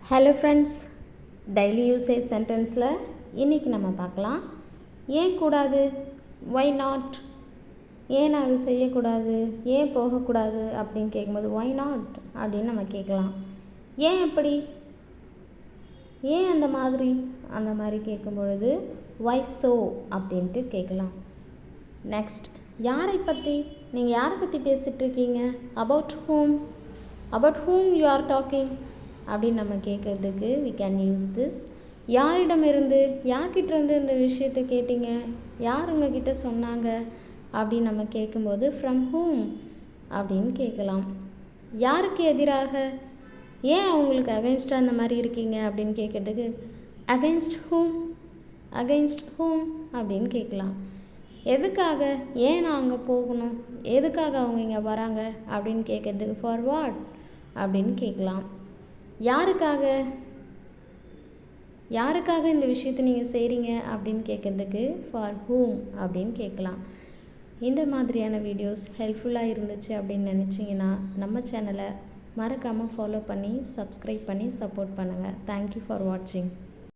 Hello friends, daily usage சென்டென்ஸில் இன்றைக்கி நம்ம பார்க்கலாம். ஏன் கூடாது, ஒய் நாட், ஏன் நான் அது செய்யக்கூடாது, ஏன் போகக்கூடாது அப்படின்னு கேட்கும்போது ஒய் நாட் அப்படின்னு நம்ம கேட்கலாம். ஏன் அப்படி, ஏன் அந்த மாதிரி கேட்கும் பொழுது ஒய் ஸோ அப்படின்ட்டு கேட்கலாம். நெக்ஸ்ட், யாரை பற்றி, நீங்கள் யாரை பற்றி பேசிகிட்ருக்கீங்க, about whom you are talking அப்படின்னு நம்ம கேட்குறதுக்கு we can use this. யாரிடமிருந்து, யார்கிட்டேருந்து இந்த விஷயத்தை கேட்டீங்க, யார் உங்ககிட்ட சொன்னாங்க அப்படின்னு நம்ம கேட்கும்போது from whom அப்படின்னு கேட்கலாம். யாருக்கு எதிராக, ஏன் அவங்களுக்கு அகைன்ஸ்டாக அந்த மாதிரி இருக்கீங்க அப்படின்னு கேட்குறதுக்கு against whom அப்படின்னு கேட்கலாம். எதுக்காக, ஏன் நான் அங்கே போகணும், எதுக்காக அவங்க இங்கே வராங்க அப்படின்னு கேட்குறதுக்கு for what அப்படின்னு கேட்கலாம். யாருக்காக இந்த விஷயத்தை நீங்கள் செய்கிறீங்க அப்படின்னு கேட்குறதுக்கு ஃபார் whom அப்படின்னு கேட்கலாம். இந்த மாதிரியான வீடியோஸ் ஹெல்ப்ஃபுல்லாக இருந்துச்சு அப்படின்னு நினச்சிங்கன்னா நம்ம சேனலை மறக்காமல் ஃபாலோ பண்ணி சப்ஸ்கிரைப் பண்ணி சப்போர்ட் பண்ணுங்கள். தேங்க்யூ ஃபார் வாட்சிங்.